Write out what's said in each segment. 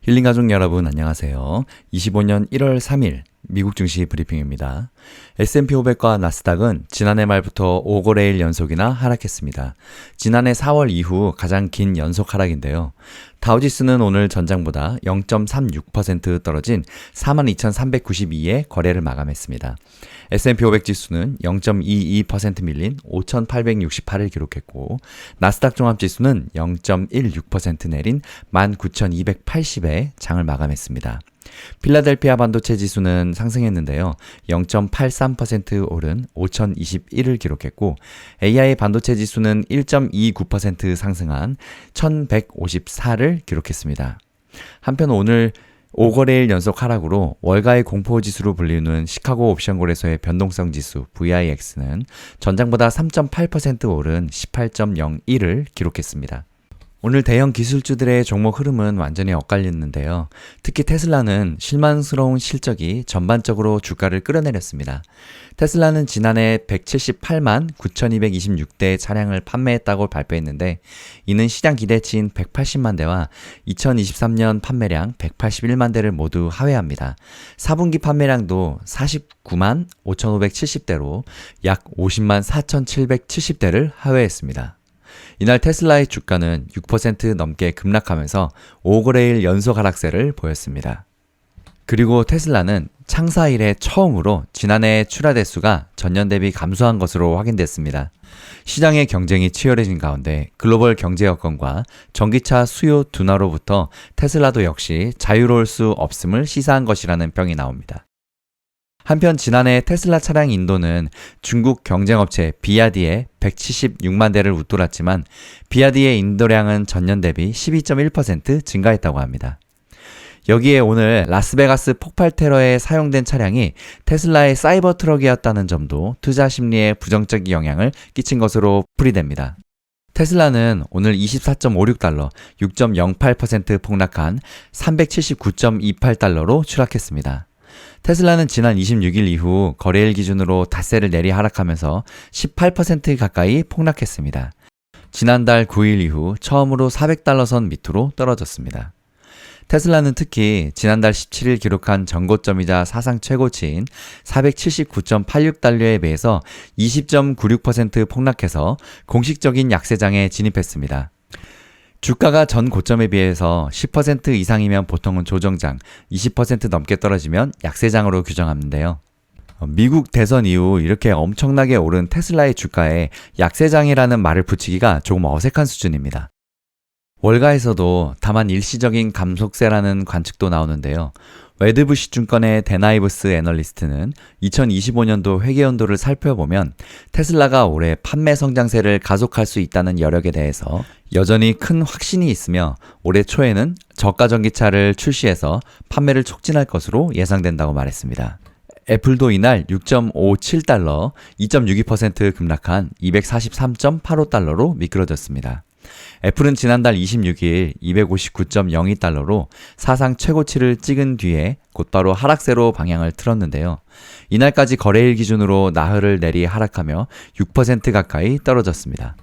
힐링 가족 여러분 안녕하세요. 25년 1월 3일 미국 증시 브리핑입니다. S&P 500과 나스닥은 지난해 말부터 5거래일 연속이나 하락했습니다. 지난해 4월 이후 가장 긴 연속 하락인데요. 다우지수는 오늘 전장보다 0.36% 떨어진 42,392에 거래를 마감했습니다. S&P 500 지수는 0.22% 밀린 5,868을 기록했고 나스닥 종합지수는 0.16% 내린 19,280에 장을 마감했습니다. 필라델피아 반도체 지수는 상승했는데요. 0.83% 오른 5,021을 기록했고 AI 반도체 지수는 1.29% 상승한 1,154를 기록했습니다. 한편 오늘 5거래일 연속 하락으로 월가의 공포지수로 불리는 시카고 옵션 거래소의 변동성 지수 VIX는 전장보다 3.8% 오른 18.01을 기록했습니다. 오늘 대형 기술주들의 종목 흐름은 완전히 엇갈렸는데요. 특히 테슬라는 실망스러운 실적이 전반적으로 주가를 끌어내렸습니다. 테슬라는 지난해 178만 9,226대 차량을 판매했다고 발표했는데 이는 시장 기대치인 180만 대와 2023년 판매량 181만 대를 모두 하회합니다. 4분기 판매량도 49만 5,570대로 약 50만 4,770대를 하회했습니다. 이날 테슬라의 주가는 6% 넘게 급락하면서 5거래일 연속 하락세를 보였습니다. 그리고 테슬라는 창사 이래 처음으로 지난해 출하 대수가 전년 대비 감소한 것으로 확인됐습니다. 시장의 경쟁이 치열해진 가운데 글로벌 경제 여건과 전기차 수요 둔화로부터 테슬라도 역시 자유로울 수 없음을 시사한 것이라는 평이 나옵니다. 한편 지난해 테슬라 차량 인도는 중국 경쟁업체 비야디에 176만 대를 웃돌았지만 비야디의 인도량은 전년 대비 12.1% 증가했다고 합니다. 여기에 오늘 라스베가스 폭발 테러에 사용된 차량이 테슬라의 사이버 트럭이었다는 점도 투자 심리에 부정적 영향을 끼친 것으로 풀이됩니다. 테슬라는 오늘 24.56달러, 6.08% 폭락한 379.28달러로 추락했습니다. 테슬라는 지난 26일 이후 거래일 기준으로 닷새를 내리 하락하면서 18% 가까이 폭락했습니다. 지난달 9일 이후 처음으로 400달러 선 밑으로 떨어졌습니다. 테슬라는 특히 지난달 17일 기록한 전고점이자 사상 최고치인 479.86달러에 비해서 20.96% 폭락해서 공식적인 약세장에 진입했습니다. 주가가 전 고점에 비해서 10% 이상이면 보통은 조정장, 20% 넘게 떨어지면 약세장으로 규정하는데요. 미국 대선 이후 이렇게 엄청나게 오른 테슬라의 주가에 약세장이라는 말을 붙이기가 조금 어색한 수준입니다. 월가에서도 다만 일시적인 감속세라는 관측도 나오는데요. 웨드부시 증권의 데나이브스 애널리스트는 2025년도 회계연도를 살펴보면 테슬라가 올해 판매 성장세를 가속할 수 있다는 여력에 대해서 여전히 큰 확신이 있으며 올해 초에는 저가 전기차를 출시해서 판매를 촉진할 것으로 예상된다고 말했습니다. 애플도 이날 6.57달러, 2.62% 급락한 243.85달러로 미끄러졌습니다. 애플은 지난달 26일 259.02달러로 사상 최고치를 찍은 뒤에 곧바로 하락세로 방향을 틀었는데요. 이날까지 거래일 기준으로 나흘을 내리 하락하며 6% 가까이 떨어졌습니다.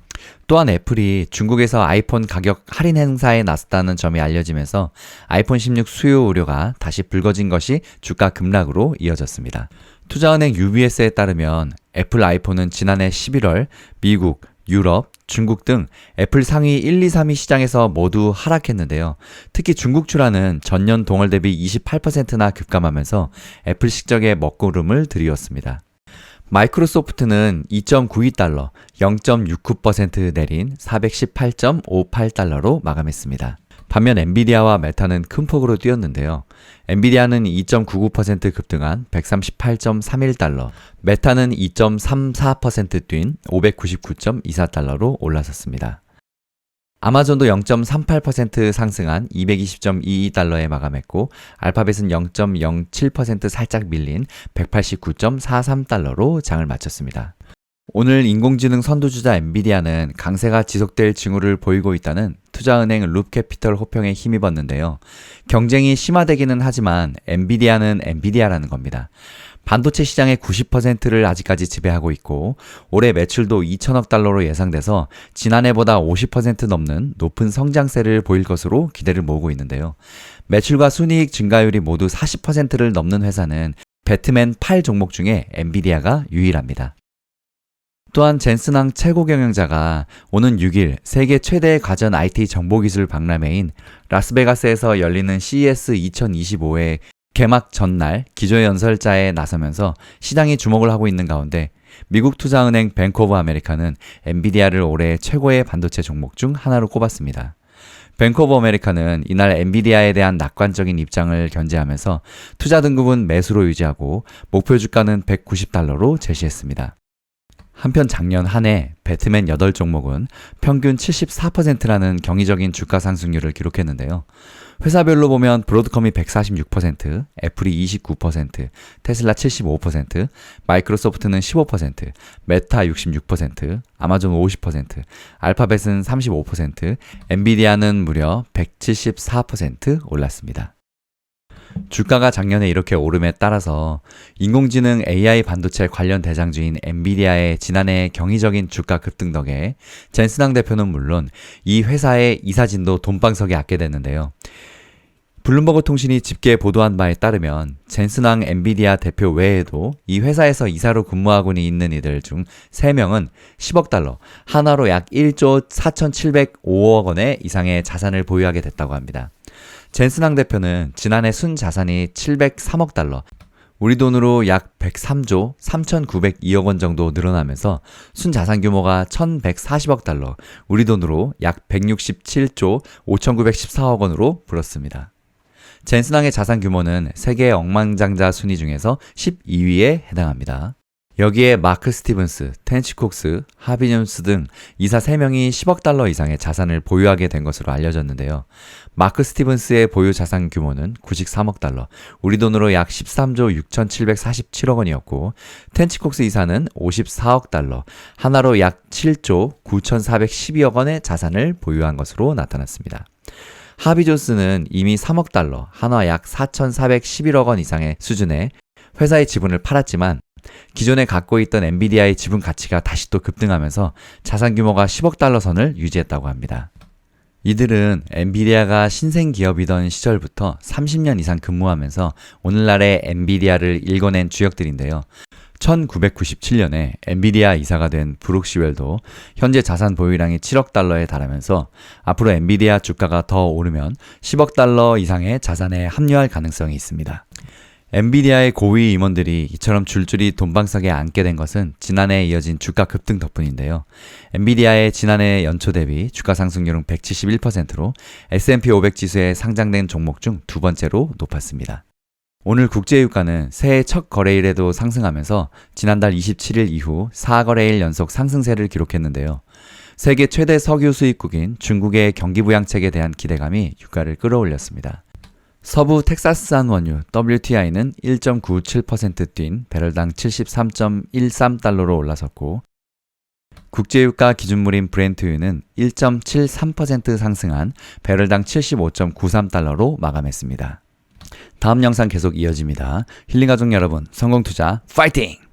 또한 애플이 중국에서 아이폰 가격 할인 행사에 나섰다는 점이 알려지면서 아이폰 16 수요 우려가 다시 불거진 것이 주가 급락으로 이어졌습니다. 투자은행 UBS에 따르면 애플 아이폰은 지난해 11월 미국, 유럽, 중국 등 애플 상위 1, 2, 3위 시장에서 모두 하락했는데요. 특히 중국 출하는 전년 동월 대비 28%나 급감하면서 애플 실적에 먹구름을 들이웠습니다. 마이크로소프트는 2.92달러, 0.69% 내린 418.58달러로 마감했습니다. 반면 엔비디아와 메타는 큰 폭으로 뛰었는데요. 엔비디아는 2.99% 급등한 138.31달러, 메타는 2.34% 뛴 599.24달러로 올라섰습니다. 아마존도 0.38% 상승한 220.22달러에 마감했고 알파벳은 0.07% 살짝 밀린 189.43달러로 장을 마쳤습니다. 오늘 인공지능 선두주자 엔비디아는 강세가 지속될 징후를 보이고 있다는 투자은행 룹캐피털 호평에 힘입었는데요. 경쟁이 심화되기는 하지만 엔비디아는 엔비디아라는 겁니다. 반도체 시장의 90%를 아직까지 지배하고 있고 올해 매출도 2천억 달러로 예상돼서 지난해보다 50% 넘는 높은 성장세를 보일 것으로 기대를 모으고 있는데요. 매출과 순이익 증가율이 모두 40%를 넘는 회사는 배트맨 8 종목 중에 엔비디아가 유일합니다. 또한 젠슨항 최고 경영자가 오는 6일 세계 최대 가전 IT 정보기술 박람회인 라스베가스에서 열리는 CES 2025의 개막 전날 기조연설자에 나서면서 시장이 주목을 하고 있는 가운데 미국 투자은행 뱅크 오브 아메리카는 엔비디아를 올해 최고의 반도체 종목 중 하나로 꼽았습니다. 뱅크 오브 아메리카는 이날 엔비디아에 대한 낙관적인 입장을 견지하면서 투자 등급은 매수로 유지하고 목표 주가는 190달러로 제시했습니다. 한편 작년 한 해 배트맨 8종목은 평균 74%라는 경이적인 주가 상승률을 기록했는데요. 회사별로 보면 브로드컴이 146%, 애플이 29%, 테슬라 75%, 마이크로소프트는 15%, 메타 66%, 아마존 50%, 알파벳은 35%, 엔비디아는 무려 174% 올랐습니다. 주가가 작년에 이렇게 오름에 따라서 인공지능 AI 반도체 관련 대장주인 엔비디아의 지난해 경이적인 주가 급등 덕에 젠슨항 대표는 물론 이 회사의 이사진도 돈방석에 앉게 됐는데요. 블룸버그 통신이 집계 보도한 바에 따르면 젠슨항 엔비디아 대표 외에도 이 회사에서 이사로 근무하고 있는 이들 중 3명은 10억 달러, 하나로 약 1조 4,705억 원의 이상의 자산을 보유하게 됐다고 합니다. 젠슨항 대표는 지난해 순 자산이 703억 달러, 우리 돈으로 약 103조 3,902억 원 정도 늘어나면서 순 자산 규모가 1,140억 달러, 우리 돈으로 약 167조 5,914억 원으로 불었습니다. 젠슨항의 자산 규모는 세계 억만장자 순위 중에서 12위에 해당합니다. 여기에 마크 스티븐스, 텐치 콕스, 하비 존스 등 이사 3명이 10억 달러 이상의 자산을 보유하게 된 것으로 알려졌는데요. 마크 스티븐스의 보유 자산 규모는 93억 달러, 우리 돈으로 약 13조 6,747억 원이었고 텐치 콕스 이사는 54억 달러, 하나로 약 7조 9,412억 원의 자산을 보유한 것으로 나타났습니다. 하비 존스는 이미 3억 달러, 한화 약 4,411억 원 이상의 수준의 회사의 지분을 팔았지만 기존에 갖고 있던 엔비디아의 지분 가치가 다시 또 급등하면서 자산 규모가 10억 달러 선을 유지했다고 합니다. 이들은 엔비디아가 신생 기업이던 시절부터 30년 이상 근무하면서 오늘날의 엔비디아를 일궈낸 주역들인데요. 1997년에 엔비디아 이사가 된 브룩 시웰도 현재 자산 보유량이 7억 달러에 달하면서 앞으로 엔비디아 주가가 더 오르면 10억 달러 이상의 자산에 합류할 가능성이 있습니다. 엔비디아의 고위 임원들이 이처럼 줄줄이 돈방석에 앉게 된 것은 지난해에 이어진 주가 급등 덕분인데요. 엔비디아의 지난해 연초 대비 주가 상승률은 171%로 S&P 500 지수에 상장된 종목 중 두 번째로 높았습니다. 오늘 국제유가는 새해 첫 거래일에도 상승하면서 지난달 27일 이후 4거래일 연속 상승세를 기록했는데요. 세계 최대 석유 수입국인 중국의 경기부양책에 대한 기대감이 유가를 끌어올렸습니다. 서부 텍사스산 원유 WTI는 1.97% 뛴 배럴당 73.13달러로 올라섰고 국제유가 기준물인 브렌트유는 1.73% 상승한 배럴당 75.93달러로 마감했습니다. 다음 영상 계속 이어집니다. 힐링가족 여러분, 성공투자 파이팅!